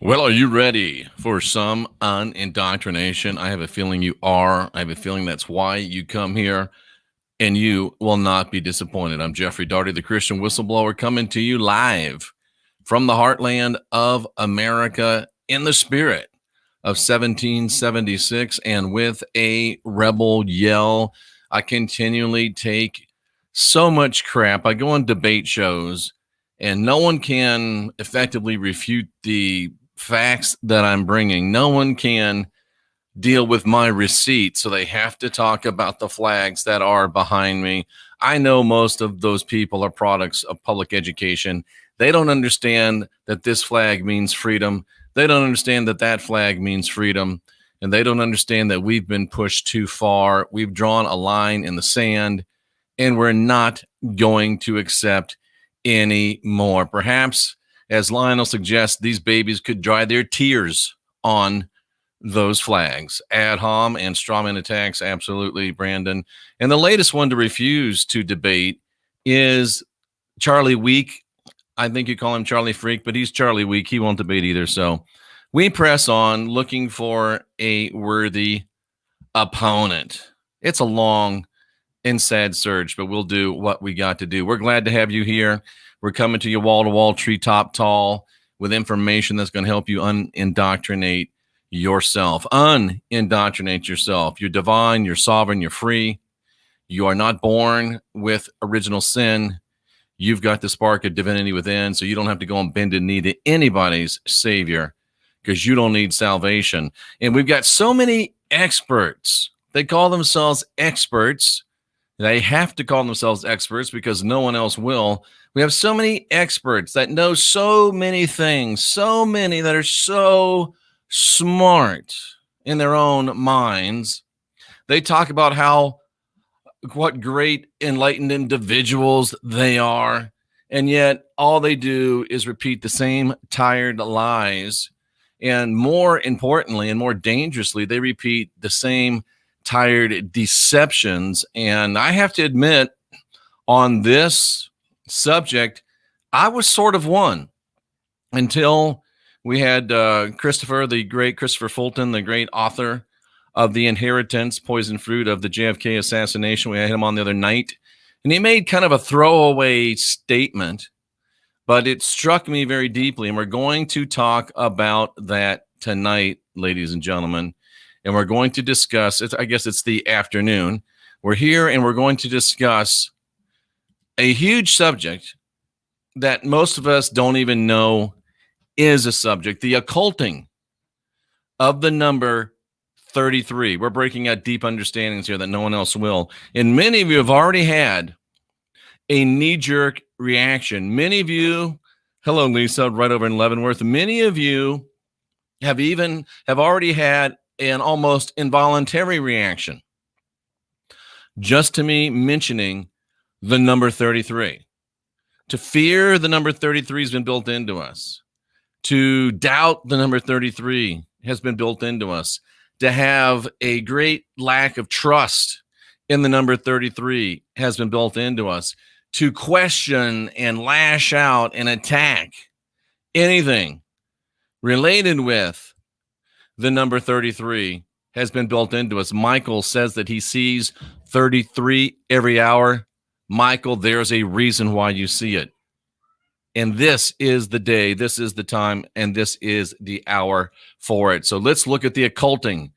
Well, are you ready for some unindoctrination? I have a feeling you are. I have a feeling that's why you come here, and you will not be disappointed. I'm Jeffrey Daugherty, the Christian Whistleblower, coming to you live from the heartland of America in the spirit of 1776 and with a rebel yell. I continually take so much crap. I go on debate shows, and no one can effectively refute the facts that I'm bringing. No one can deal with my receipt, so they have to talk about the flags that are behind me. I know most of those people are products of public education. They don't understand that this flag means freedom. They don't understand that that flag means freedom. And they don't understand that we've been pushed too far. We've drawn a line in the sand, and we're not going to accept any more. Perhaps, as Lionel suggests, these babies could dry their tears on those flags. Ad hom and strawman attacks, absolutely, Brandon. And the latest one to refuse to debate is Charlie Weak. I think you call him Charlie Freak, but he's Charlie Weak. He won't debate either. So we press on looking for a worthy opponent. It's a long and sad search, but we'll do what we got to do. We're glad to have you here. We're coming to you wall to wall, treetop tall, with information that's going to help you unindoctrinate yourself. Unindoctrinate yourself. You're divine, you're sovereign, you're free. You are not born with original sin. You've got the spark of divinity within, so you don't have to go and bend a knee to anybody's savior because you don't need salvation. And we've got so many experts. They call themselves experts. They have to call themselves experts because no one else will. We have so many experts that know so many things, so many that are so smart in their own minds. They talk about what great enlightened individuals they are, and yet all they do is repeat the same tired lies. And more importantly and more dangerously, they repeat the same tired deceptions. And I have to admit, on this subject, I was sort of one until we had Christopher, the great Christopher Fulton, the great author of The Inheritance, Poison Fruit of the JFK Assassination. We had him on the other night, and he made kind of a throwaway statement, but it struck me very deeply. And we're going to talk about that tonight, ladies and gentlemen. And we're going to discuss, I guess it's the afternoon. We're here and we're going to discuss a huge subject that most of us don't even know is a subject, the occulting of the number 33. We're breaking out deep understandings here that no one else will. And many of you have already had a knee-jerk reaction. Many of you, hello, Lisa, right over in Leavenworth. Many of you have already had an almost involuntary reaction just to me mentioning the number 33. To fear the number 33 has been built into us. To doubt the number 33 has been built into us. To have a great lack of trust in the number 33 has been built into us. To question and lash out and attack anything related with the number 33 has been built into us. Michael says that he sees 33 every hour. Michael, there's a reason why you see it. And this is the day, this is the time, and this is the hour for it. So let's look at the occulting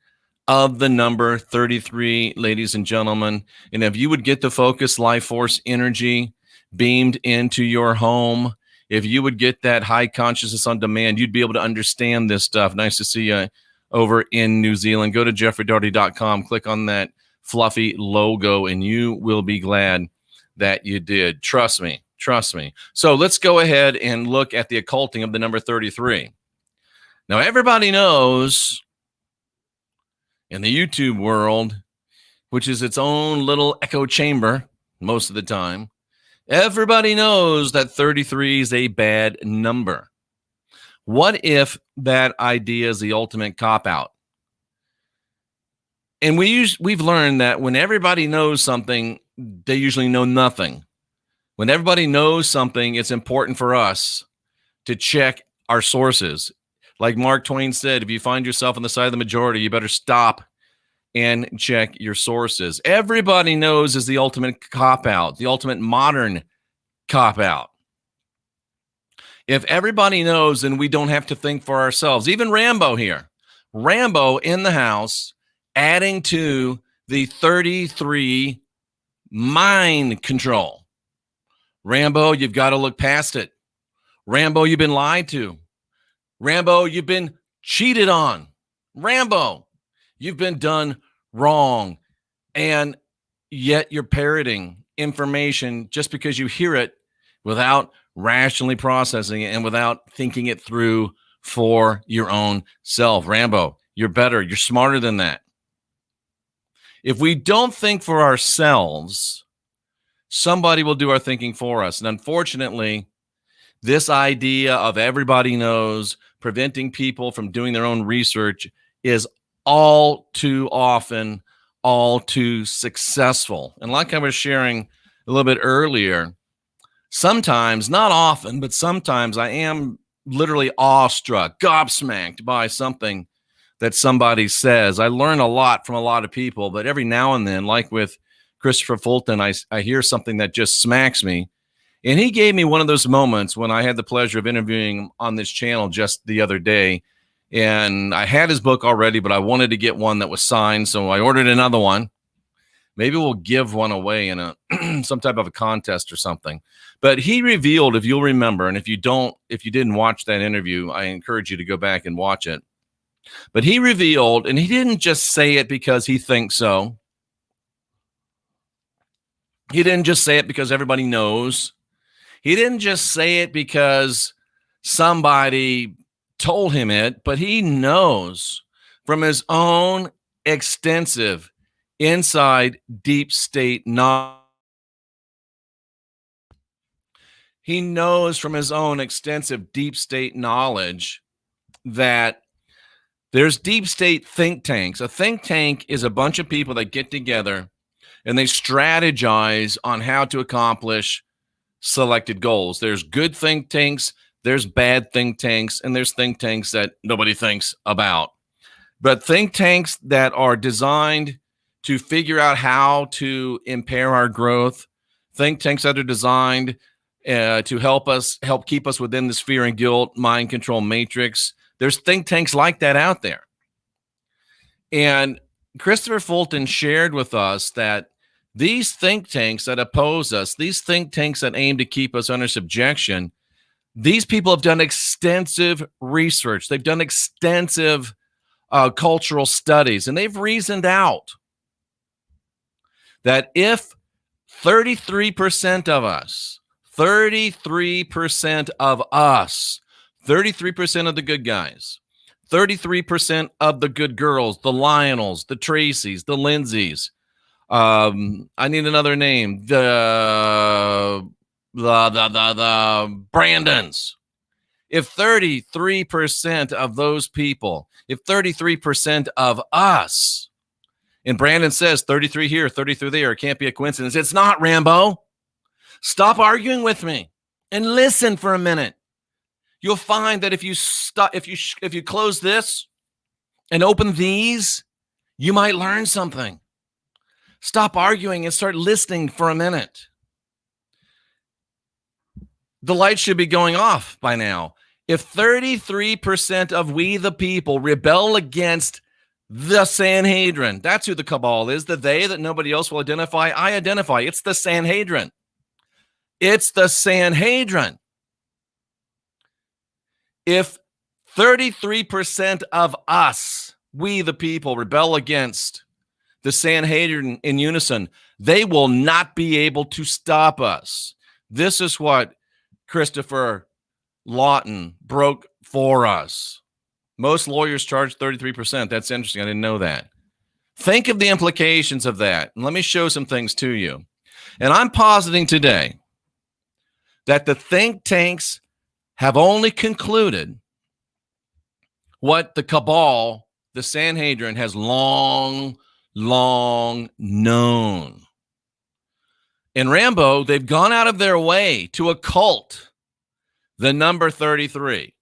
of the number 33, ladies and gentlemen. And if you would get the focus, life force energy beamed into your home, if you would get that high consciousness on demand, you'd be able to understand this stuff. Nice to see you over in New Zealand. Go to jeffreydaugherty.com, click on that fluffy logo, and you will be glad that you did. Trust me. So let's go ahead and look at the occulting of the number 33. Now, everybody knows in the YouTube world, which is its own little echo chamber most of the time, everybody knows that 33 is a bad number. What if that idea is the ultimate cop-out? And we've learned that when everybody knows something, they usually know nothing. When everybody knows something, it's important for us to check our sources. Like Mark Twain said, if you find yourself on the side of the majority, you better stop and check your sources. Everybody knows is the ultimate cop-out, the ultimate modern cop-out. If everybody knows, then we don't have to think for ourselves. Even Rambo here. Rambo in the house, adding to the 33 mind control. Rambo, you've got to look past it. Rambo, you've been lied to. Rambo, you've been cheated on. Rambo, you've been done wrong. And yet you're parroting information just because you hear it without rationally processing it and without thinking it through for your own self. Rambo, you're better. You're smarter than that. If we don't think for ourselves, somebody will do our thinking for us. And unfortunately, this idea of everybody knows, preventing people from doing their own research is all too often, all too successful. And like I was sharing a little bit earlier, sometimes, not often, but sometimes I am literally awestruck, gobsmacked by something that somebody says. I learn a lot from a lot of people, but every now and then, like with Christopher Fulton, I hear something that just smacks me. And he gave me one of those moments when I had the pleasure of interviewing him on this channel just the other day. And I had his book already, but I wanted to get one that was signed, so I ordered another one. Maybe we'll give one away in a some type of a contest or something. But he revealed, if you'll remember, and if you didn't watch that interview, I encourage you to go back and watch it. But he revealed, and he didn't just say it because he thinks so. He didn't just say it because everybody knows. He didn't just say it because somebody told him it, but he knows from his own extensive inside deep state knowledge. He knows from his own extensive deep state knowledge that there's deep state think tanks. A think tank is a bunch of people that get together and they strategize on how to accomplish selected goals. There's good think tanks, there's bad think tanks, and there's think tanks that nobody thinks about. But think tanks that are designed to figure out how to impair our growth, think tanks that are designed to help keep us within this fear and guilt mind control matrix. There's think tanks like that out there. And Christopher Fulton shared with us that these think tanks that oppose us, these think tanks that aim to keep us under subjection, these people have done extensive research. They've done extensive cultural studies, and they've reasoned out that if 33% of us, 33% of the good guys, 33% of the good girls, the Lionels, the Tracys, the Lindsays, I need another name, the Brandons. If 33% of those people, if 33% of us, and Brandon says 33 here, 33 there, it can't be a coincidence. It's not, Rambo. Stop arguing with me and listen for a minute. You'll find that if you close this and open these, you might learn something. Stop arguing and start listening for a minute. The light should be going off by now. If 33% of we the people rebel against the Sanhedrin, that's who the cabal is, the they that nobody else will identify, I identify. It's the Sanhedrin. It's the Sanhedrin. If 33% of us, we the people, rebel against the Sanhedrin in unison, they will not be able to stop us. This is what Christopher Lawton broke for us. Most lawyers charge 33%. That's interesting. I didn't know that. Think of the implications of that. And let me show some things to you. And I'm positing today that the think tanks have only concluded what the cabal, the Sanhedrin, has long known. In Rambo, they've gone out of their way to occult the number 33.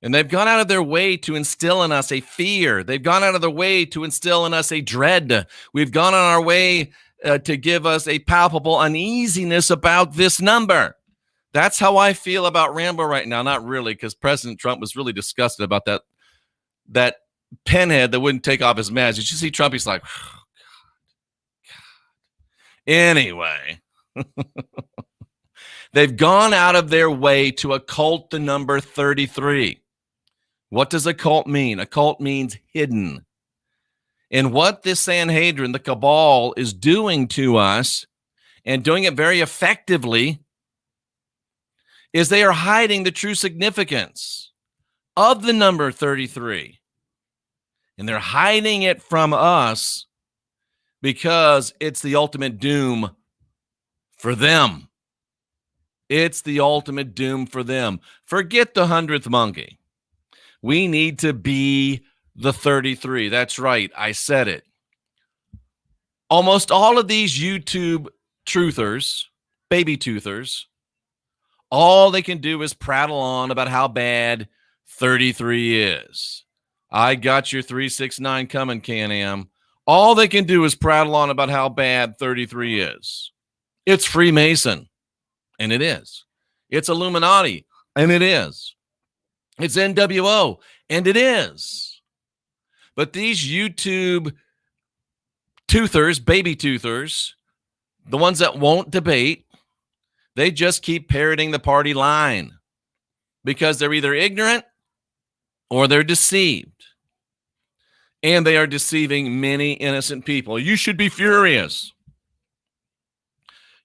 And they've gone out of their way to instill in us a fear. They've gone out of their way to instill in us a dread. We've gone on our way to give us a palpable uneasiness about this number. That's how I feel about Rambo right now. Not really, because President Trump was really disgusted about that pinhead that wouldn't take off his mask. Did you see Trump? He's like, oh, God. Anyway, they've gone out of their way to occult the number 33. What does occult mean? Occult means hidden. And what this Sanhedrin, the cabal, is doing to us, and doing it very effectively, is they are hiding the true significance of the number 33. And they're hiding it from us because it's the ultimate doom for them. It's the ultimate doom for them. Forget the 100th monkey. We need to be the 33. That's right. I said it. Almost all of these YouTube truthers, baby toothers, all they can do is prattle on about how bad 33 is. I got your 369 coming, Can-Am. All they can do is prattle on about how bad 33 is. It's Freemason, and it is. It's Illuminati, and it is. It's NWO, and it is. But these YouTube toothers, baby toothers, the ones that won't debate, they just keep parroting the party line because they're either ignorant or they're deceived. And they are deceiving many innocent people. You should be furious.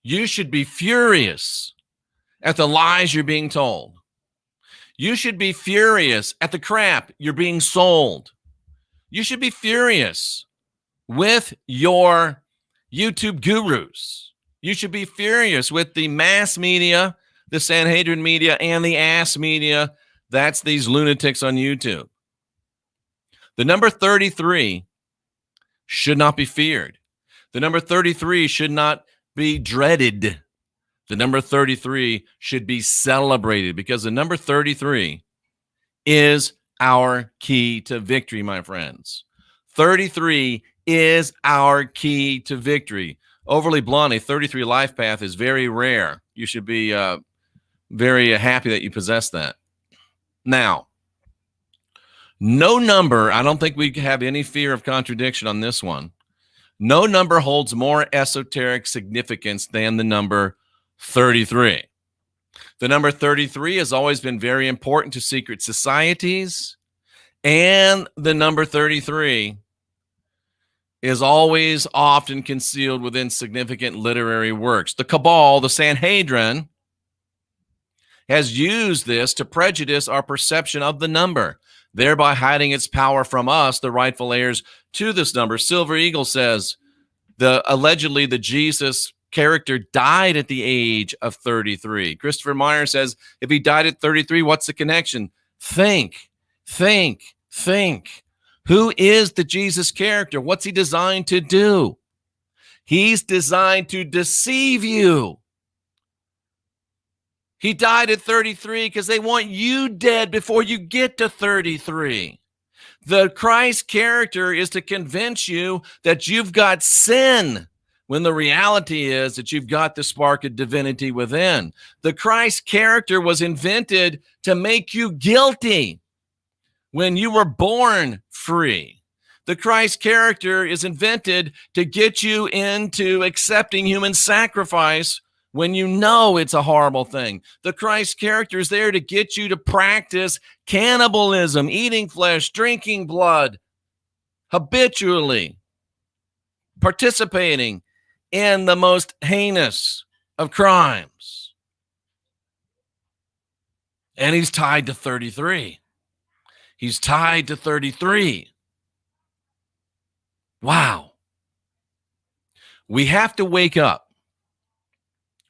You should be furious at the lies you're being told. You should be furious at the crap you're being sold. You should be furious with your YouTube gurus. You should be furious with the mass media, the Sanhedrin media, and the ass media. That's these lunatics on YouTube. The number 33 should not be feared. The number 33 should not be dreaded. The number 33 should be celebrated because the number 33 is our key to victory, my friends. 33 is our key to victory. Overly blunt, a 33 life path is very rare. You should be very happy that you possess that. Now, no number, I don't think we have any fear of contradiction on this one. No number holds more esoteric significance than the number 33. The number 33 has always been very important to secret societies, and the number 33 is always often concealed within significant literary works. The cabal, the Sanhedrin, has used this to prejudice our perception of the number, thereby hiding its power from us, the rightful heirs to this number. Silver Eagle says allegedly the Jesus character died at the age of 33. Christopher Meyer says, if he died at 33, what's the connection? Think. Who is the Jesus character? What's he designed to do? He's designed to deceive you. He died at 33 because they want you dead before you get to 33. The Christ character is to convince you that you've got sin, when the reality is that you've got the spark of divinity within. The Christ character was invented to make you guilty when you were born free. The Christ character is invented to get you into accepting human sacrifice when you know it's a horrible thing. The Christ character is there to get you to practice cannibalism, eating flesh, drinking blood, habitually participating in the most heinous of crimes. And he's tied to 33. He's tied to 33. Wow. We have to wake up.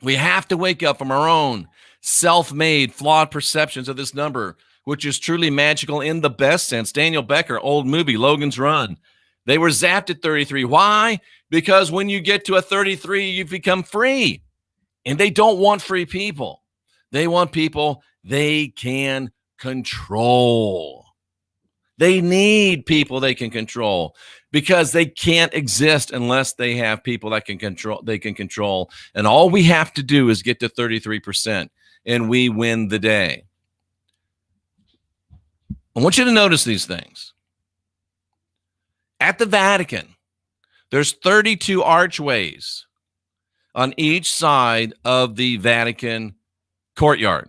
We have to wake up from our own self-made, flawed perceptions of this number, which is truly magical in the best sense. Daniel Becker, old movie, Logan's Run. They were zapped at 33. Why? Because when you get to a 33, you've become free. And they don't want free people. They want people they can control. They need people they can control because they can't exist unless they have people that can control. And all we have to do is get to 33% and we win the day. I want you to notice these things. At the Vatican, there's 32 archways on each side of the Vatican courtyard.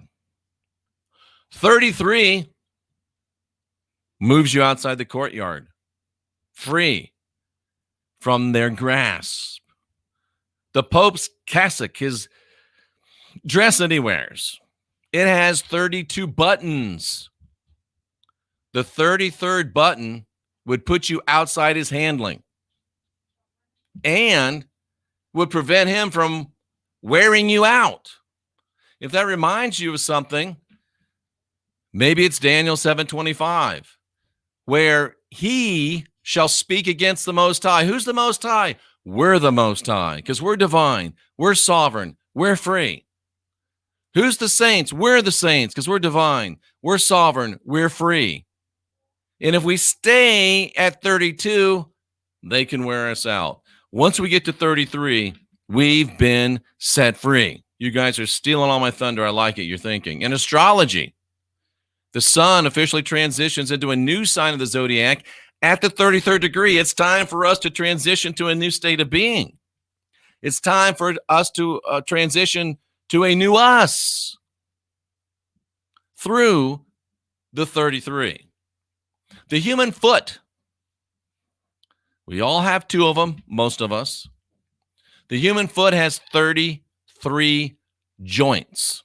33 moves you outside the courtyard, free from their grasp. The Pope's cassock, his dress that he wears, it has 32 buttons. The 33rd button would put you outside his handling and would prevent him from wearing you out. If that reminds you of something, maybe it's Daniel 7:25. Where he shall speak against the Most High. Who's the Most High? We're the Most High, because we're divine, we're sovereign, we're free. Who's the saints? We're the saints, because we're divine, we're sovereign, we're free. And if we stay at 32, they can wear us out. Once we get to 33, we've been set free. You guys are stealing all my thunder. I like it. You're thinking. In astrology, the sun officially transitions into a new sign of the zodiac at the 33rd degree. It's time for us to transition to a new state of being. It's time for us to transition to a new us through the 33. The human foot. We all have two of them, most of us. The human foot has 33 joints.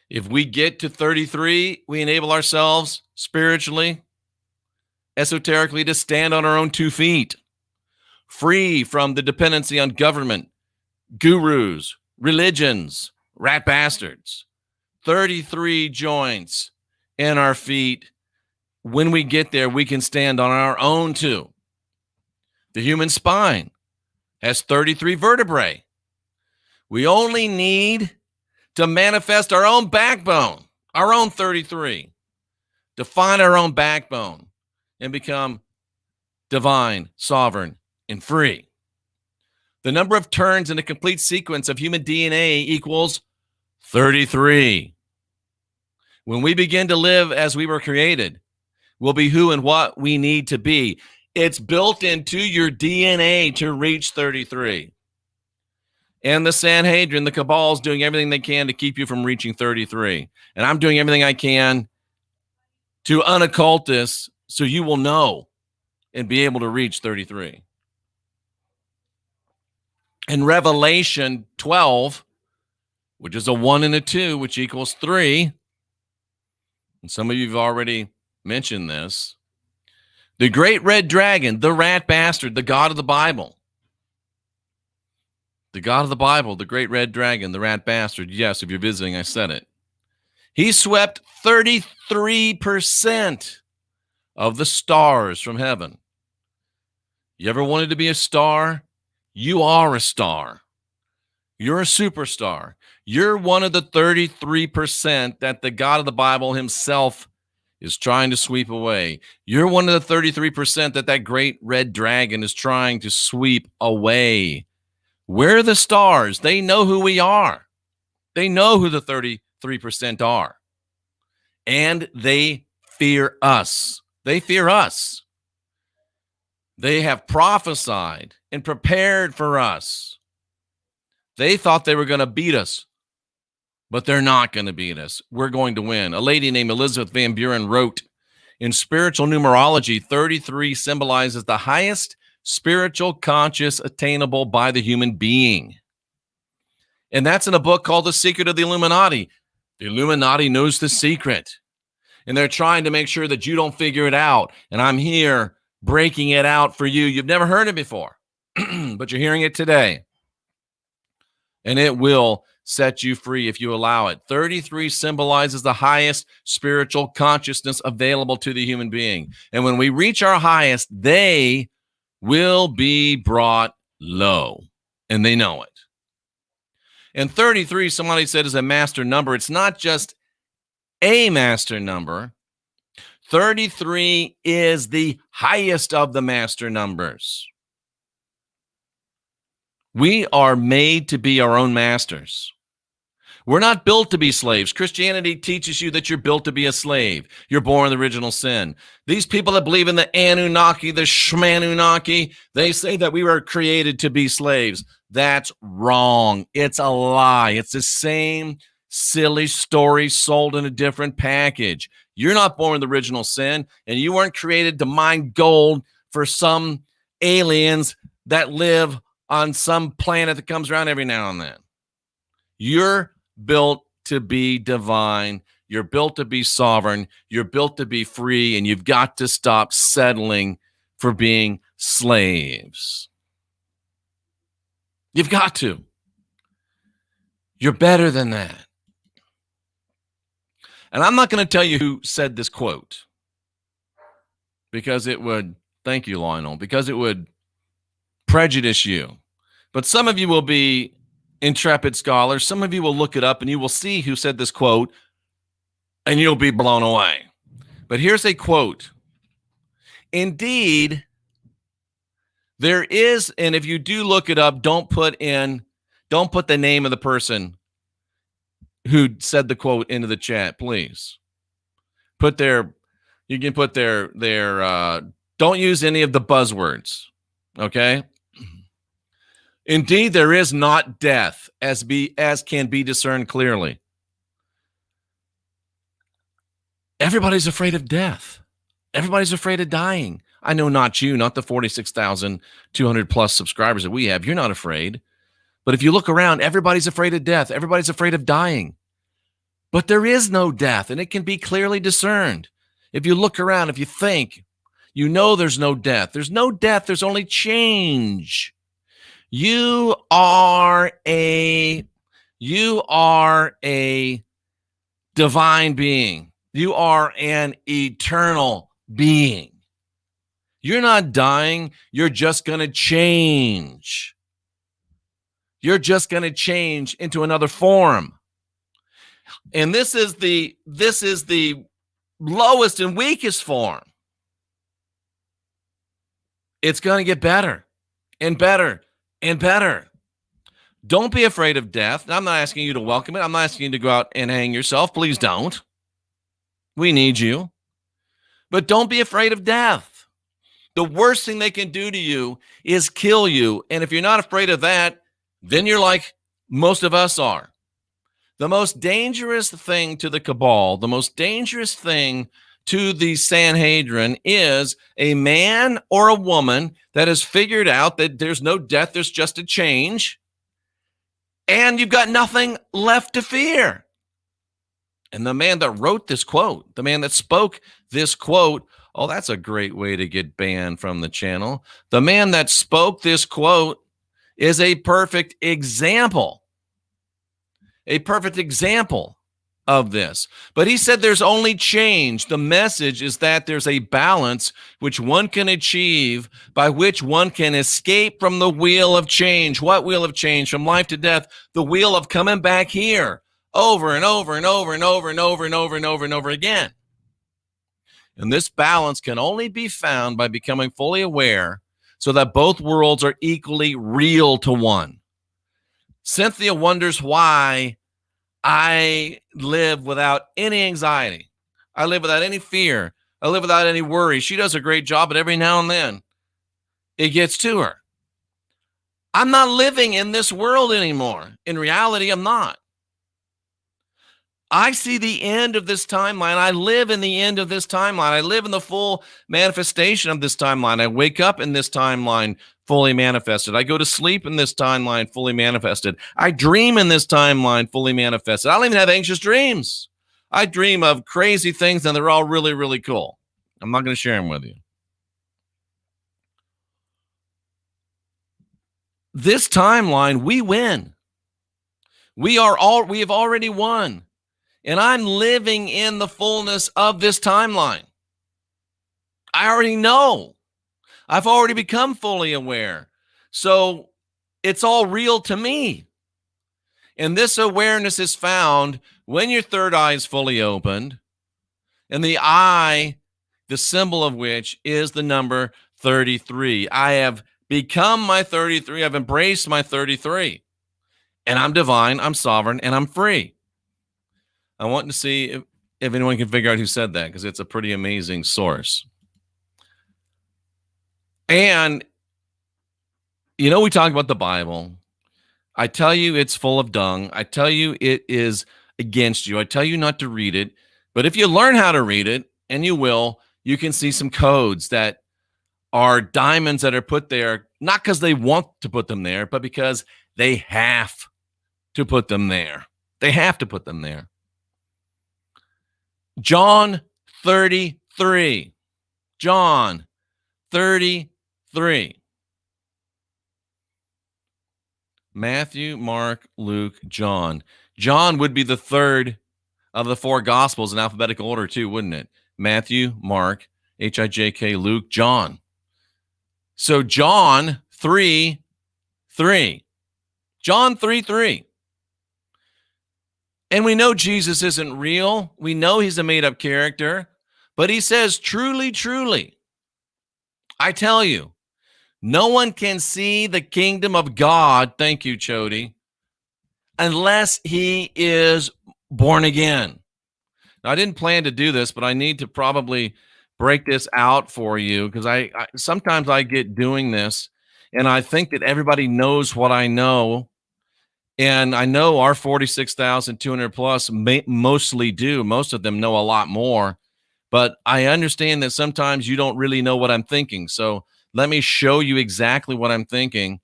If we get to 33, we enable ourselves spiritually, esoterically, to stand on our own 2 feet, free from the dependency on government, gurus, religions, rat bastards. 33 joints in our feet. When we get there, we can stand on our own too. The human spine has 33 vertebrae. We only need to manifest our own backbone, our own 33, to find our own backbone and become divine, sovereign, and free. The number of turns in a complete sequence of human DNA equals 33. When we begin to live as we were created, we'll be who and what we need to be. It's built into your DNA to reach 33. And the Sanhedrin, the cabal, is doing everything they can to keep you from reaching 33. And I'm doing everything I can to unoccult this so you will know and be able to reach 33. In Revelation 12, which is a 1 and a 2, which equals 3, and some of you have already mentioned this, the great red dragon, the rat bastard, the God of the Bible, the God of the Bible, the great red dragon, the rat bastard. Yes, if you're visiting, I said it. He swept 33% of the stars from heaven. You ever wanted to be a star? You are a star. You're a superstar. You're one of the 33% that the God of the Bible himself is trying to sweep away. You're one of the 33% that great red dragon is trying to sweep away. We're the stars. They know who we are. They know who the 33% are. And they fear us. They fear us. They have prophesied and prepared for us. They thought they were going to beat us, but they're not going to beat us. We're going to win. A lady named Elizabeth Van Buren wrote, in spiritual numerology, 33 symbolizes the highest spiritual conscious attainable by the human being. And that's in a book called The Secret of the Illuminati. The Illuminati knows the secret. And they're trying to make sure that you don't figure it out. And I'm here breaking it out for you. You've never heard it before, but you're hearing it today. And it will set you free if you allow it. 33 symbolizes the highest spiritual consciousness available to the human being. And when we reach our highest, they will be brought low. And they know it. And 33, somebody said, is a master number. It's not just a master number. 33 is the highest of the master numbers. We are made to be our own masters. We're not built to be slaves. Christianity teaches you that you're built to be a slave. You're born in the original sin. These people that believe in the Anunnaki, the Shmanunnaki, they say that we were created to be slaves. That's wrong. It's a lie. It's the same silly story sold in a different package. You're not born in the original sin, and you weren't created to mine gold for some aliens that live on some planet that comes around every now and then. You're built to be divine. You're built to be sovereign. You're built to be free, and you've got to stop settling for being slaves. You've got to. You're better than that. And I'm not going to tell you who said this quote, because it would, thank you, Lionel, because it would prejudice you. But some of you will be intrepid scholars. Some of you will look it up and you will see who said this quote, and you'll be blown away. But here's a quote. Indeed, there is, and if you do look it up, don't put the name of the person who said the quote into the chat, please. You can put their don't use any of the buzzwords, okay? Indeed, there is not death, as can be discerned clearly. Everybody's afraid of death. Everybody's afraid of dying. I know not you, not the 46,200 plus subscribers that we have. You're not afraid. But if you look around, everybody's afraid of death. Everybody's afraid of dying. But there is no death, and it can be clearly discerned. If you look around, if you think, you know there's no death. There's no death. There's only change. You are a divine being. You are an eternal being. You're not dying. You're just going to change. You're just going to change into another form. And this is the lowest and weakest form. It's going to get better and better and better. Don't be afraid of death. I'm not asking you to welcome it. I'm not asking you to go out and hang yourself. Please don't. We need you. But don't be afraid of death. The worst thing they can do to you is kill you. And if you're not afraid of that, then you're like most of us are. The most dangerous thing to the cabal, the most dangerous thing to the Sanhedrin is a man or a woman that has figured out that there's no death, there's just a change, and you've got nothing left to fear. And the man that wrote this quote, the man that spoke this quote, oh, that's a great way to get banned from the channel. The man that spoke this quote is a perfect example of this. But he said there's only change. The message is that there's a balance which one can achieve, by which one can escape from the wheel of change. What wheel of change? From life to death, the wheel of coming back here over and over and over and over and over and over and over and over again. And this balance can only be found by becoming fully aware so that both worlds are equally real to one. Cynthia wonders why I live without any anxiety. I live without any fear. I live without any worry. She does a great job, but every now and then it gets to her. I'm not living in this world anymore. In reality, I'm not. I see the end of this timeline. I live in the end of this timeline. I live in the full manifestation of this timeline. I wake up in this timeline fully manifested. I go to sleep in this timeline fully manifested. I dream in this timeline fully manifested. I don't even have anxious dreams. I dream of crazy things, and they're all really, really cool. I'm not going to share them with you. This timeline, we win. We have already won. And I'm living in the fullness of this timeline. I already know. I've already become fully aware. So it's all real to me. And this awareness is found when your third eye is fully opened, and the eye, the symbol of which is the number 33. I have become my 33. I've embraced my 33. And I'm divine, I'm sovereign, and I'm free. I want to see if anyone can figure out who said that, because it's a pretty amazing source. And, you know, we talk about the Bible. I tell you it's full of dung. I tell you it is against you. I tell you not to read it. But if you learn how to read it, and you will, you can see some codes that are diamonds that are put there, not because they want to put them there, but because they have to put them there. They have to put them there. John 33. John 33. Matthew, Mark, Luke, John. John would be the third of the four Gospels in alphabetical order too, wouldn't it? Matthew, Mark, H-I-J-K, Luke, John. So John 3:3. John 3:3. And we know Jesus isn't real. We know he's a made-up character. But he says, truly, truly, I tell you, no one can see the kingdom of God, thank you, Chody, unless he is born again. Now, I didn't plan to do this, but I need to probably break this out for you, because I sometimes I get doing this, and I think that everybody knows what I know. And I know our 46,200 plus mostly do. Most of them know a lot more. But I understand that sometimes you don't really know what I'm thinking. So let me show you exactly what I'm thinking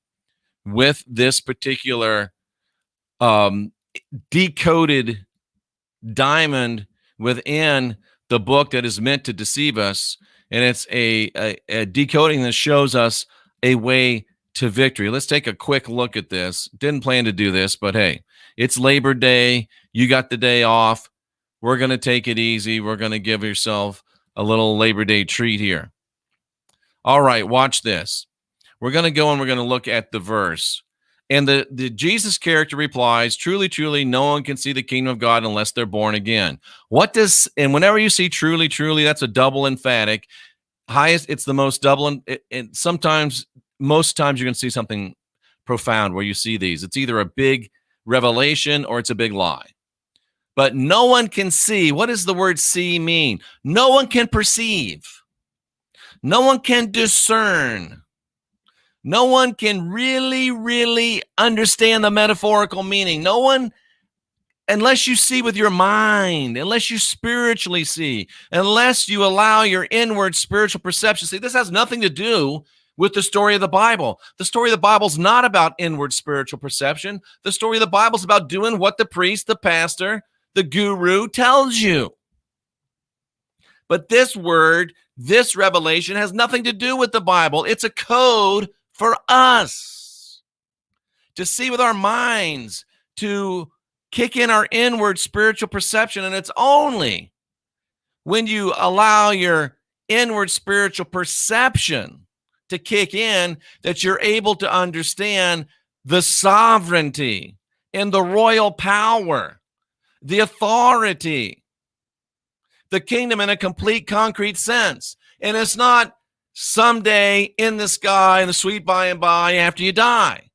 with this particular decoded diamond within the book that is meant to deceive us. And it's a decoding that shows us a way to victory. Let's take a quick look at this. Didn't plan to do this, but hey, it's Labor Day. You got the day off. We're going to take it easy. We're going to give yourself a little Labor Day treat here. All right, watch this. We're going to go and we're going to look at the verse. And the Jesus character replies, truly, truly, no one can see the kingdom of God unless they're born again. And whenever you see truly, truly, that's a double emphatic. Highest, it's the most double. And sometimes, most times you're going to see something profound where you see these. It's either a big revelation or it's a big lie. But no one can see. What does the word see mean? No one can perceive. No one can discern. No one can really, really understand the metaphorical meaning. No one, unless you see with your mind, unless you spiritually see, unless you allow your inward spiritual perception. See, this has nothing to do with the story of the Bible. The story of the Bible is not about inward spiritual perception. The story of the Bible is about doing what the priest, the pastor, the guru tells you. But this word, this revelation has nothing to do with the Bible. It's a code for us to see with our minds, to kick in our inward spiritual perception. And it's only when you allow your inward spiritual perception to kick in that you're able to understand the sovereignty and the royal power, the authority, the kingdom in a complete concrete sense. And it's not someday in the sky in the sweet by and by after you die.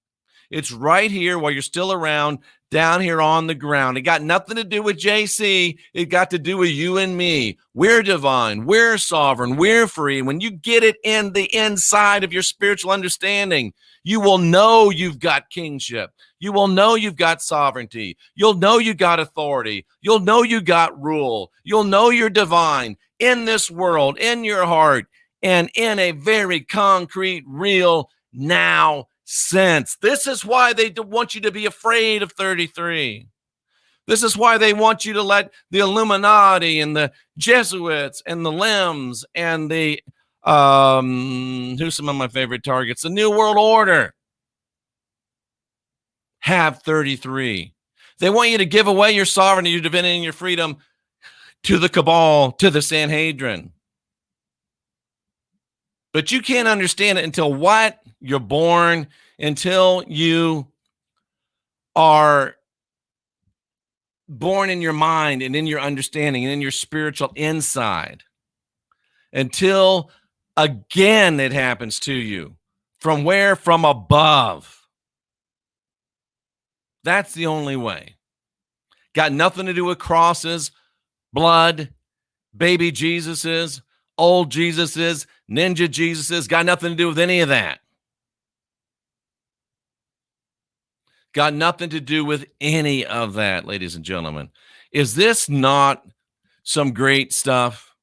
It's right here while you're still around, down here on the ground. It got nothing to do with JC. It got to do with you and me. We're divine. We're sovereign. We're free. When you get it in the inside of your spiritual understanding, you will know you've got kingship. You will know you've got sovereignty. You'll know you got authority. You'll know you got rule. You'll know you're divine in this world, in your heart, and in a very concrete, real now sense. This is why they want you to be afraid of 33. This is why they want you to let the Illuminati and the Jesuits and the Limbs and the who's some of my favorite targets, the New World Order, have 33. They want you to give away your sovereignty, your divinity, and your freedom to the cabal, to the Sanhedrin. But you can't understand it until what? You're born, until you are born in your mind and in your understanding and in your spiritual inside until again it happens to you. From where? From above. That's the only way. Got nothing to do with crosses, blood, baby Jesuses, old Jesuses, ninja Jesuses. Got nothing to do with any of that. Got nothing to do with any of that, ladies and gentlemen. Is this not some great stuff?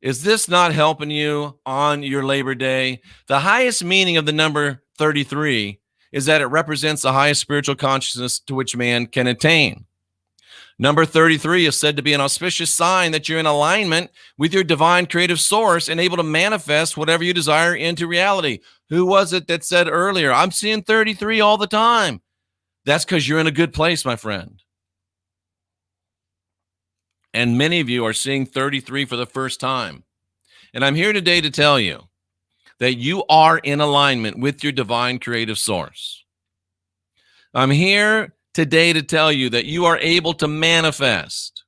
Is this not helping you on your Labor Day? The highest meaning of the number 33 is that it represents the highest spiritual consciousness to which man can attain. Number 33 is said to be an auspicious sign that you're in alignment with your divine creative source and able to manifest whatever you desire into reality. Who was it that said earlier, I'm seeing 33 all the time? That's because you're in a good place, my friend. And many of you are seeing 33 for the first time. And I'm here today to tell you that you are in alignment with your divine creative source. I'm here today to tell you that you are able to manifest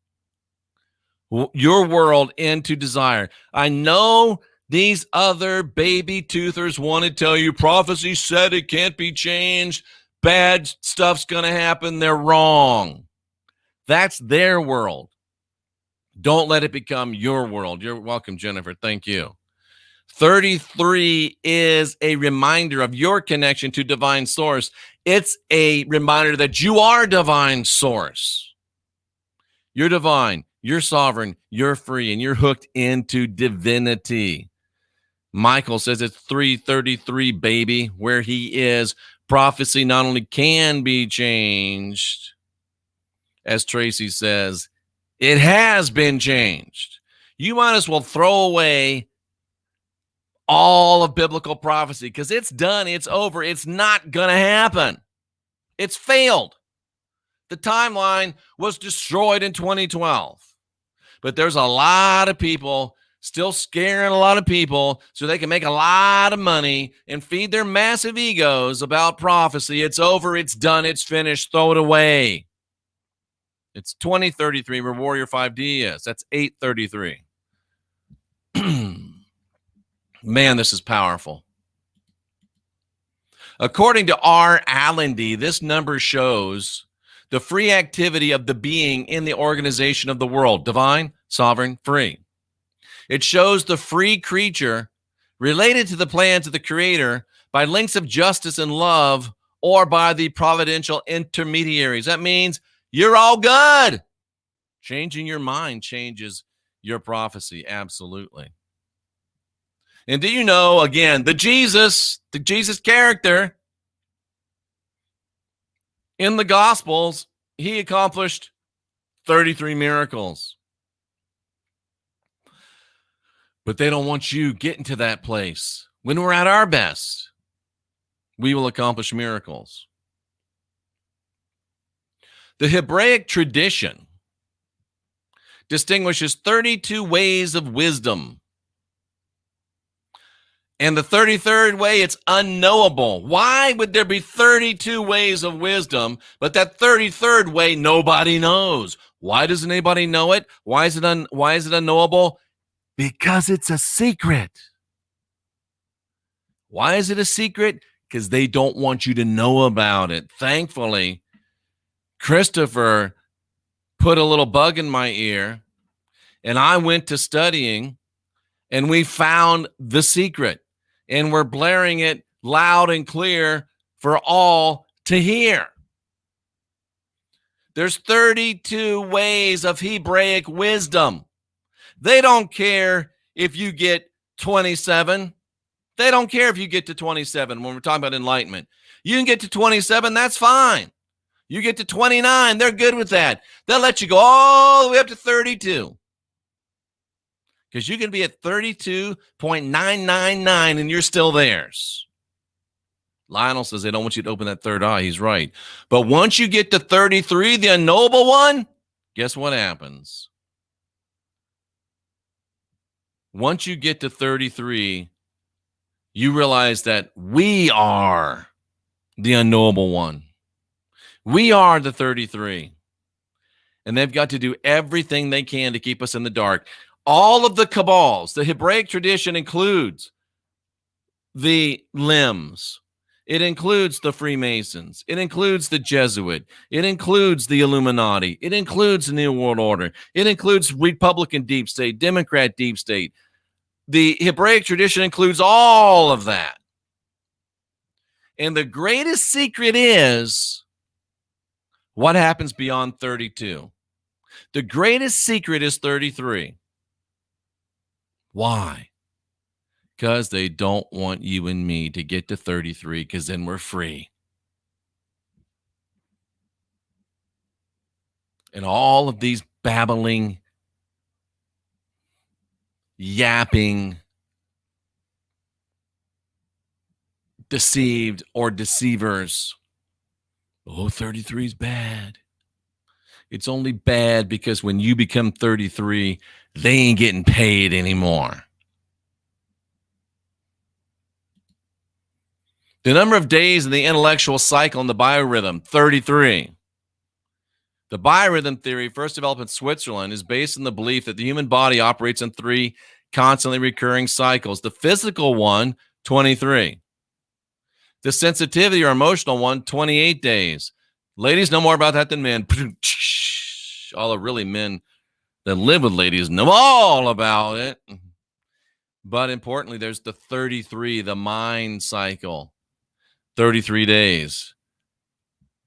your world into desire. I know these other baby toothers want to tell you prophecy said it can't be changed. Bad stuff's going to happen. They're wrong. That's their world. Don't let it become your world. You're welcome, Jennifer. Thank you. 33 is a reminder of your connection to divine source. It's a reminder that you are divine source. You're divine, you're sovereign, you're free, and you're hooked into divinity. Michael says it's 333, baby, where he is. Prophecy not only can be changed, as Tracy says, it has been changed. You might as well throw away all of biblical prophecy because it's done. It's over. It's not going to happen. It's failed. The timeline was destroyed in 2012. But there's a lot of people still scaring a lot of people so they can make a lot of money and feed their massive egos about prophecy. It's over. It's done. It's finished. Throw it away. It's 2033 where Warrior 5D is. That's 833. Man, this is powerful. According to R. Allendy, this number shows the free activity of the being in the organization of the world, divine, sovereign, free. It shows the free creature related to the plans of the Creator by links of justice and love or by the providential intermediaries. That means you're all good. Changing your mind changes your prophecy, absolutely. And do you know, again, the Jesus character in the Gospels, he accomplished 33 miracles. But they don't want you getting to that place. When we're at our best, we will accomplish miracles. The Hebraic tradition distinguishes 32 ways of wisdom. And the 33rd way, it's unknowable. Why would there be 32 ways of wisdom, but that 33rd way nobody knows? Why doesn't anybody know it? Why is it unknowable? Because it's a secret. Why is it a secret? Because they don't want you to know about it. Thankfully, Christopher put a little bug in my ear, and I went to studying, and we found the secret. And we're blaring it loud and clear for all to hear. There's 32 ways of Hebraic wisdom. They don't care if you get 27. They don't care if you get to 27 when we're talking about enlightenment. You can get to 27, that's fine. You get to 29, they're good with that. They'll let you go all the way up to 32. Because you can be at 32.999 and you're still theirs. Lionel says they don't want you to open that third eye. He's right. But once you get to 33, the unknowable one, guess what happens? Once you get to 33, you realize that we are the unknowable one. We are the 33. And they've got to do everything they can to keep us in the dark. All of the cabals, the Hebraic tradition includes the limbs. It includes the Freemasons. It includes the Jesuit. It includes the Illuminati. It includes the New World Order. It includes Republican deep state, Democrat deep state. The Hebraic tradition includes all of that. And the greatest secret is what happens beyond 32. The greatest secret is 33. Why? Because they don't want you and me to get to 33, because then we're free. And all of these babbling, yapping, deceived or deceivers. Oh, 33 is bad. It's only bad because when you become 33, they ain't getting paid anymore. The number of days in the intellectual cycle in the biorhythm, 33. The biorhythm theory, first developed in Switzerland, is based on the belief that the human body operates in 3 constantly recurring cycles. The physical one, 23. The sensitivity or emotional one, 28 days. Ladies know more about that than men. All the really men that live with ladies know all about it. But importantly, there's the 33, the mind cycle. 33 days.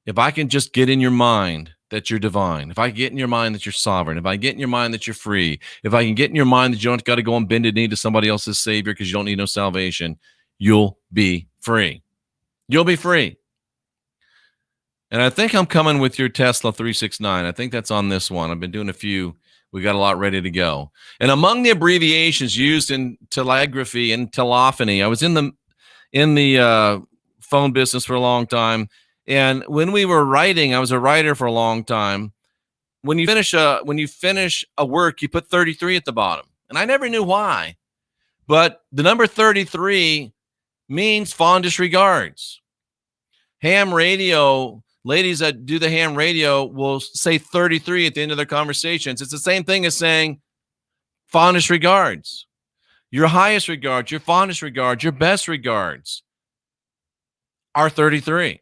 If I can just get in your mind that you're divine, if I get in your mind that you're sovereign, if I get in your mind that you're free, if I can get in your mind that you don't got to go and bend a knee to somebody else's savior because you don't need no salvation, you'll be free. You'll be free. And I think I'm coming with your Tesla 369. I think that's on this one. I've been doing a few. We got a lot ready to go. And among the abbreviations used in telegraphy and telephony, I was in the phone business for a long time. And when we were writing, I was a writer for a long time. When you finish a work, you put 33 at the bottom. And I never knew why. But the number 33 means fondest regards. Ham radio, ladies that do the ham radio will say 33 at the end of their conversations. It's the same thing as saying fondest regards. Your highest regards, your fondest regards, your best regards are 33.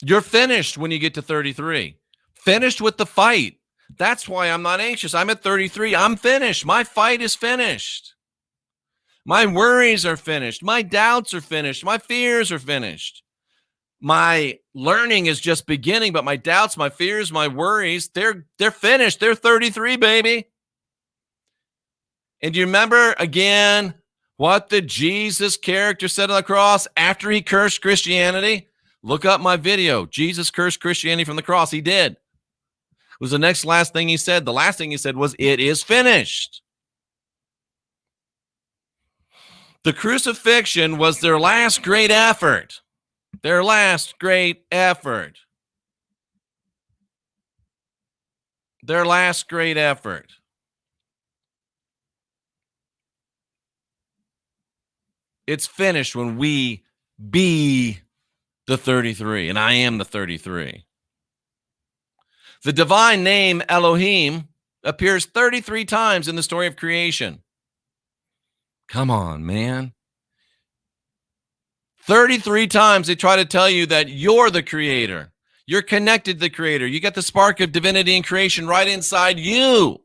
You're finished when you get to 33. Finished with the fight. That's why I'm not anxious. I'm at 33. I'm finished. My fight is finished. My worries are finished. My doubts are finished. My fears are finished. My learning is just beginning, but my doubts, my fears, my worries, they're finished. They're 33, baby. And do you remember again what the Jesus character said on the cross after he cursed Christianity? Look up my video. Jesus cursed Christianity from the cross. He did. It was the last thing he said. The last thing he said was, "It is finished." The crucifixion was their last great effort. Their last great effort. Their last great effort. It's finished when we be the 33, and I am the 33. The divine name Elohim appears 33 times in the story of creation. Come on, man. 33 times they try to tell you that you're the creator. You're connected to the creator. You got the spark of divinity and creation right inside you.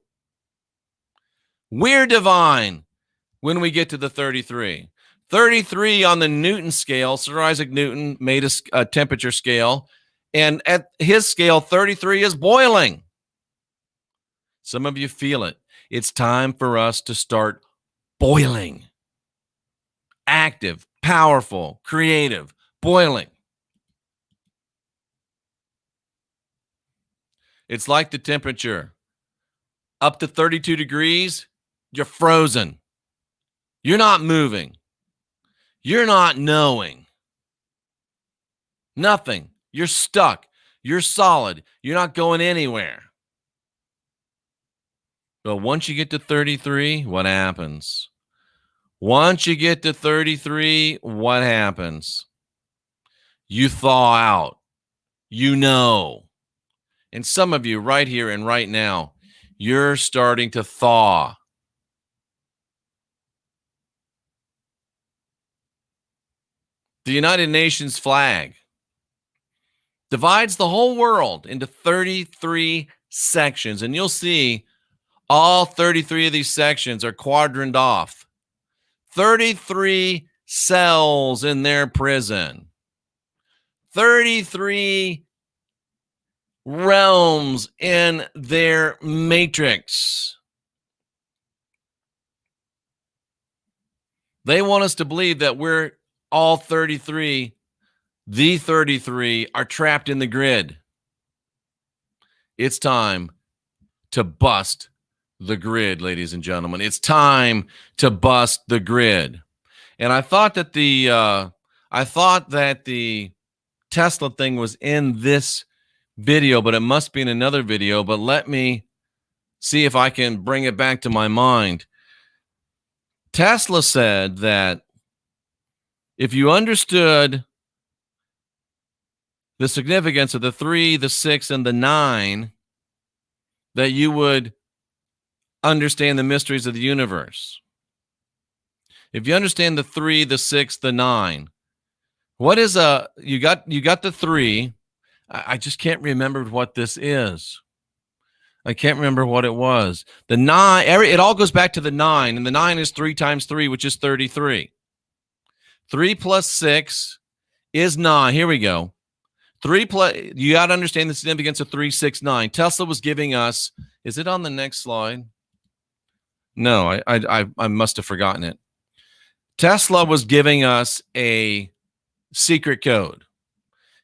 We're divine when we get to the 33. 33 on the Newton scale. Sir Isaac Newton made a temperature scale. And at his scale, 33 is boiling. Some of you feel it. It's time for us to start boiling. Active, powerful, creative, boiling. It's like the temperature. Up to 32 degrees, you're frozen. You're not moving. You're not knowing. Nothing. You're stuck. You're solid. You're not going anywhere. But once you get to 33, what happens? Once you get to 33, what happens? You thaw out. You know. And some of you right here and right now, you're starting to thaw. The United Nations flag divides the whole world into 33 sections, and you'll see all 33 of these sections are quadrant off. 33 cells in their prison. 33 realms in their matrix. They want us to believe that we're all 33. The 33 are trapped in the grid. It's time to bust the grid, ladies and gentlemen. It's time to bust the grid. And I thought that the Tesla thing was in this video, but it must be in another video. But let me see if I can bring it back to my mind. Tesla said that if you understood the significance of the 3, the 6, and the 9, that you would understand the mysteries of the universe. If you understand the 3, the 6, the 9, what is you got the 3. I just can't remember what this is. I can't remember what it was. The 9, it all goes back to the 9, and the 9 is 3 times 3, which is 33. 3 plus 6 is 9. Here we go. 3 plus, you got to understand the significance of 3, 6, 9. Tesla was giving us, is it on the next slide? No, I must have forgotten it. Tesla was giving us a secret code.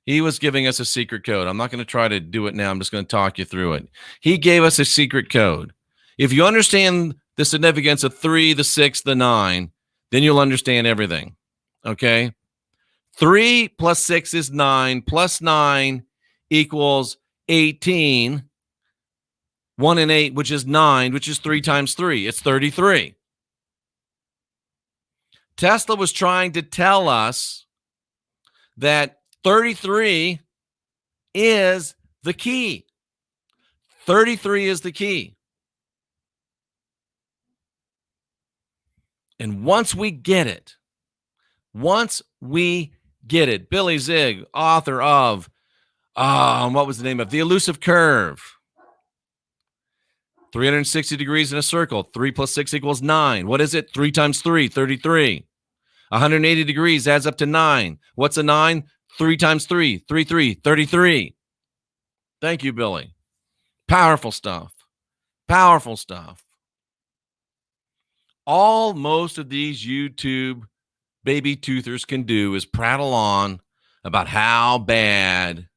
He was giving us a secret code. I'm not going to try to do it now. I'm just going to talk you through it. He gave us a secret code. If you understand the significance of 3, the 6, the 9, then you'll understand everything. Okay? 3 plus 6 is 9, plus 9 equals 18. 1 and 8, which is 9, which is 3 times 3. It's 33. Tesla was trying to tell us that 33 is the key. 33 is the key. And once we get it, Billy Zig, author of, what was the name of The Elusive Curve? 360 degrees in a circle. 3 plus 6 equals 9. What is it? 3 times 3, 33. 180 degrees adds up to 9. What's a 9? 3 times 3, 33. Thank you, Billy. Powerful stuff. Powerful stuff. All most of these YouTube baby toothers can do is prattle on about how bad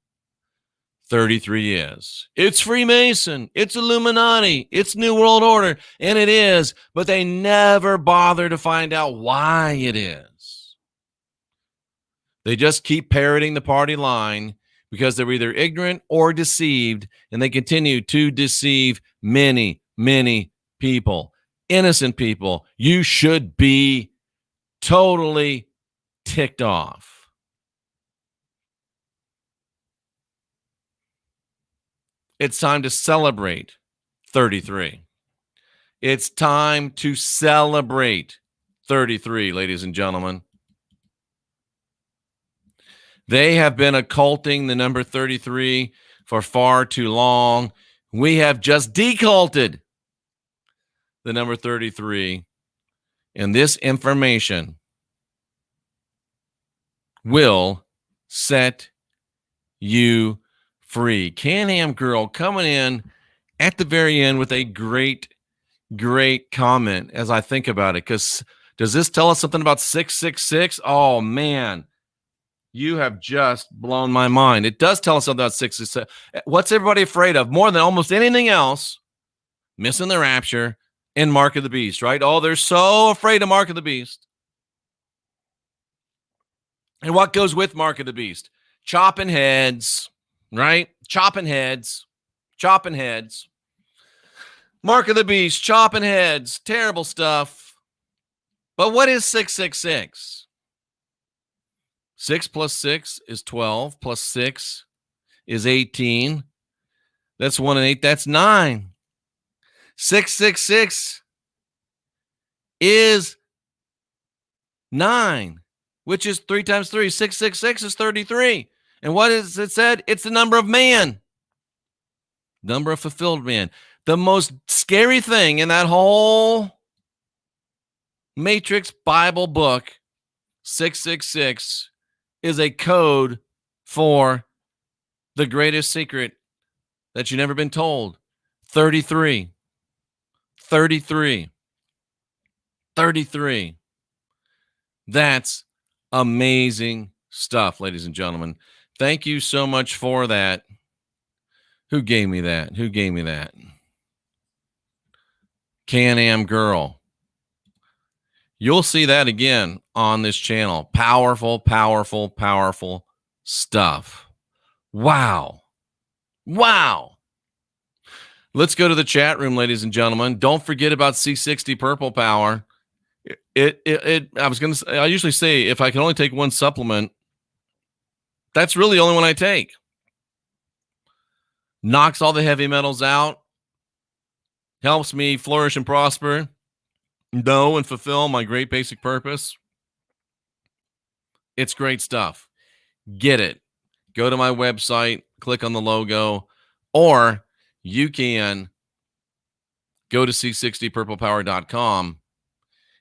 33 is. It's Freemason. It's Illuminati. It's New World Order. And it is, but they never bother to find out why it is. They just keep parroting the party line because they're either ignorant or deceived, and they continue to deceive many, many people. Innocent people. You should be totally ticked off. It's time to celebrate 33. It's time to celebrate 33, ladies and gentlemen. They have been occulting the number 33 for far too long. We have just deculted the number 33. And this information will set you free. Can-Am Girl coming in at the very end with a great comment as I think about it. Because does this tell us something about 666? Oh, man. You have just blown my mind. It does tell us something about 666. What's everybody afraid of? More than almost anything else, missing the rapture and Mark of the Beast, right? Oh, they're so afraid of Mark of the Beast. And what goes with Mark of the Beast? Chopping heads. Right? Chopping heads. Mark of the Beast, chopping heads. Terrible stuff. But what is 666? 6 plus 6 is 12, plus 6 is 18. That's 1 and 8. That's 9. 666 is 9, which is 3 times 3. 666 is 33. And what is it said? It's the number of man. Number of fulfilled man. The most scary thing in that whole Matrix Bible book, 666, is a code for the greatest secret that you've never been told. 33. 33. 33. That's amazing stuff, ladies and gentlemen. Thank you so much for that. Who gave me that? Who gave me that? Can-Am Girl. You'll see that again on this channel. Powerful, powerful, powerful stuff. Wow. Wow. Let's go to the chat room, ladies and gentlemen. Don't forget about C60 Purple Power. I usually say if I can only take one supplement, that's really the only one I take. Knocks all the heavy metals out. Helps me flourish and prosper. Know and fulfill my great basic purpose. It's great stuff. Get it. Go to my website, click on the logo, or you can go to c60purplepower.com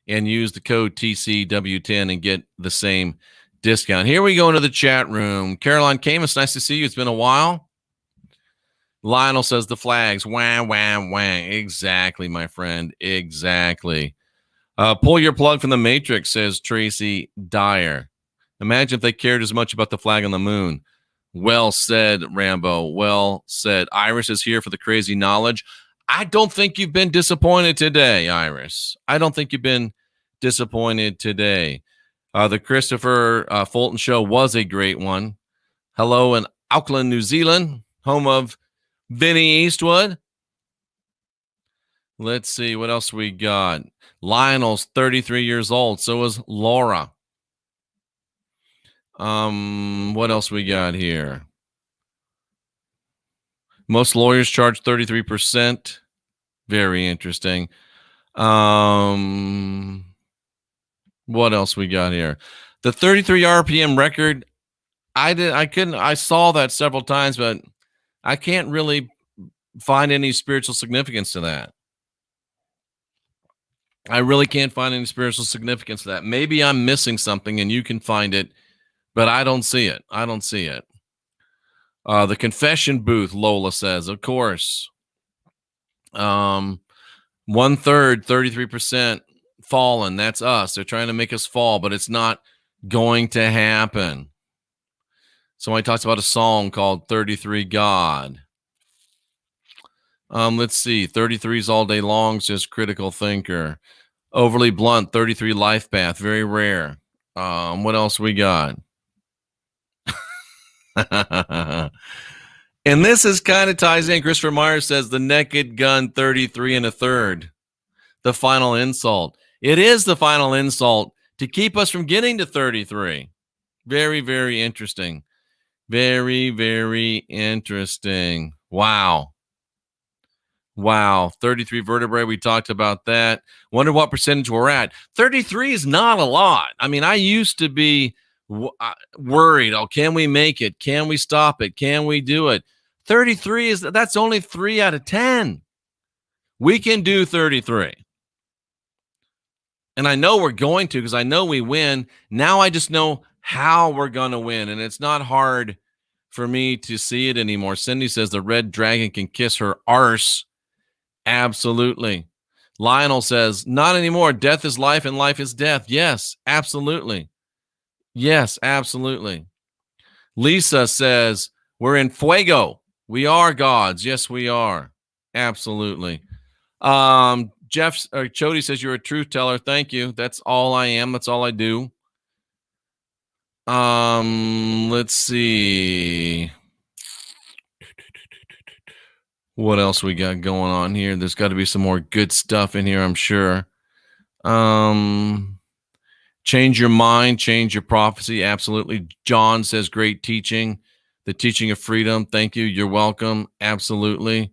and use the code TCW10 and get the same discount. Here we go into the chat room. Caroline Camus, nice to see you. It's been a while. Lionel says the flags. Wham, wham, wham. Exactly, my friend. Exactly. Pull your plug from the Matrix, says Tracy Dyer. Imagine if they cared as much about the flag on the moon. Well said, Rambo. Well said. Iris is here for the crazy knowledge. I don't think you've been disappointed today, Iris. I don't think you've been disappointed today. The Christopher Fulton show was a great one. Hello in Auckland, New Zealand, home of Vinny Eastwood. Let's see what else we got. Lionel's 33 years old. So is Laura. What else we got here? Most lawyers charge 33%. Very interesting. What else we got here? The 33 RPM record. I saw that several times, but I can't really find any spiritual significance to that. I really can't find any spiritual significance to that. Maybe I'm missing something and you can find it, but I don't see it. I don't see it. The confession booth, Lola says, of course. 1/3, 33% fallen. That's us. They're trying to make us fall, but it's not going to happen. Somebody talks about a song called 33 God. Let's see. 33s all day long, says Critical Thinker. Overly blunt, 33 life path. Very rare. What else we got? And this is kind of ties in. Christopher Myers says the Naked Gun 33 1/3. The final insult. It is the final insult to keep us from getting to 33. Very, very interesting. Very, very interesting. Wow. Wow. 33 vertebrae. We talked about that. Wonder what percentage we're at. 33 is not a lot. I mean, I used to be worried. Oh, can we make it? Can we stop it? Can we do it? 33 that's only 3 out of 10. We can do 33. And I know we're going to, because I know we win. Now I just know how we're going to win. And it's not hard for me to see it anymore. Cindy says the red dragon can kiss her arse. Absolutely. Lionel says, not anymore. Death is life and life is death. Yes, absolutely. Yes, absolutely. Lisa says, we're in fuego. We are gods. Yes, we are. Absolutely. Chody says you're a truth teller. Thank you. That's all I am. That's all I do. Let's see. What else we got going on here? There's got to be some more good stuff in here, I'm sure. Change your mind, change your prophecy. Absolutely. John says great teaching. The teaching of freedom. Thank you. You're welcome. Absolutely.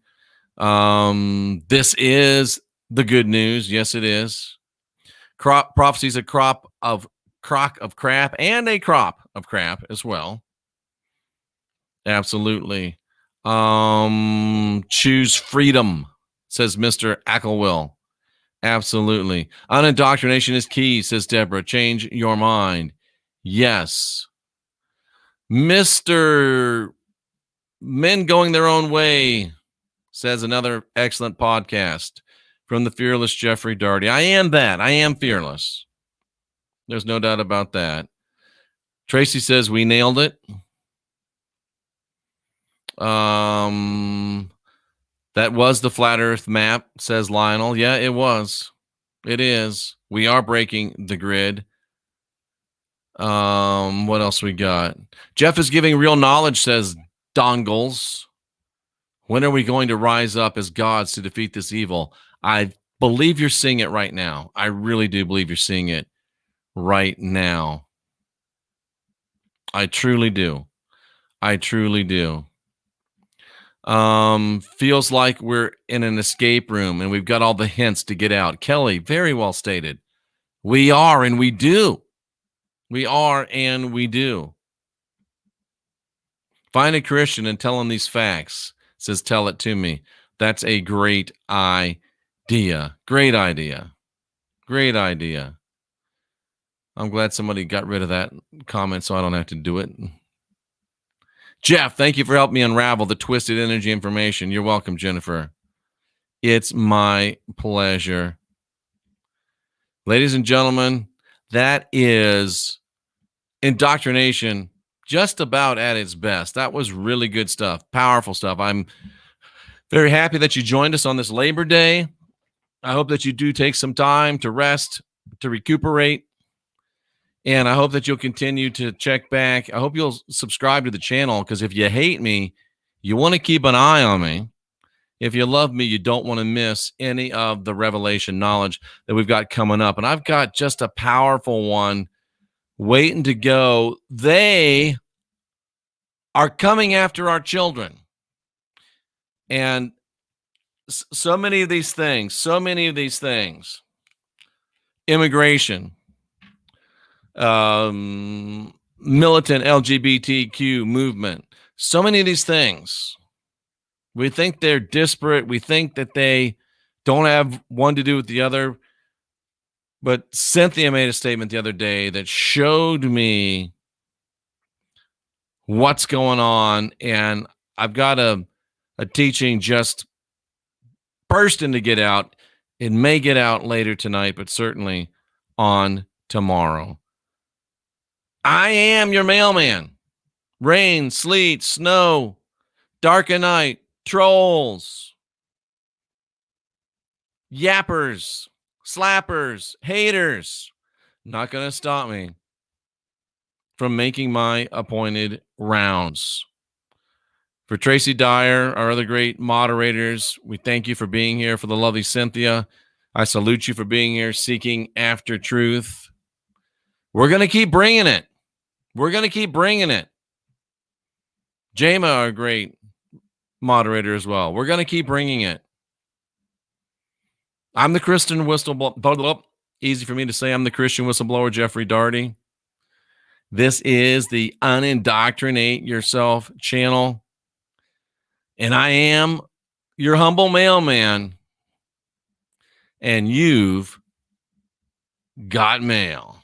This is the good news. Yes, it is. Prophecy's a crock of crap and a crop of crap as well. Absolutely. Choose freedom, says Mr. Ackelwill. Absolutely. Unindoctrination is key, says Deborah. Change your mind. Yes. Mr. Men Going Their Own Way, says another excellent podcast from the fearless Jeffrey Daugherty. I am that. I am fearless. There's no doubt about that. Tracy says we nailed it. That was the flat earth map, says Lionel. Yeah, it was. It is. We are breaking the grid. What else we got? Jeff is giving real knowledge, says Dongles. When are we going to rise up as gods to defeat this evil? I believe you're seeing it right now. I really do believe you're seeing it right now. I truly do. I truly do. Feels like we're in an escape room and we've got all the hints to get out. Kelly, very well stated. We are and we do. We are and we do. Find a Christian and tell him these facts. Says, tell it to me. That's a great idea. Great idea. Great idea. I'm glad somebody got rid of that comment so I don't have to do it. Jeff, thank you for helping me unravel the twisted energy information. You're welcome, Jennifer. It's my pleasure. Ladies and gentlemen, that is indoctrination just about at its best. That was really good stuff, powerful stuff. I'm very happy that you joined us on this Labor Day. I hope that you do take some time to rest, to recuperate. And I hope that you'll continue to check back. I hope you'll subscribe to the channel, because if you hate me, you want to keep an eye on me. If you love me, you don't want to miss any of the revelation knowledge that we've got coming up. And I've got just a powerful one waiting to go. They are coming after our children. And so many of these things, immigration, militant LGBTQ movement, so many of these things, we think they're disparate. We think that they don't have one to do with the other. But Cynthia made a statement the other day that showed me what's going on. And I've got a teaching just bursting to get out. It may get out later tonight, but certainly on tomorrow. I am your mailman. Rain, sleet, snow, dark and night, trolls, yappers, slappers, haters. Not going to stop me from making my appointed rounds. For Tracy Dyer, our other great moderators, we thank you for being here. For the lovely Cynthia, I salute you for being here, seeking after truth. We're going to keep bringing it. We're going to keep bringing it. Jama, our great moderator as well. We're going to keep bringing it. I'm the Christian Whistleblower. Easy for me to say. I'm the Christian Whistleblower, Jeffrey Daugherty. This is the Unindoctrinate Yourself channel. And I am your humble mailman. And you've got mail.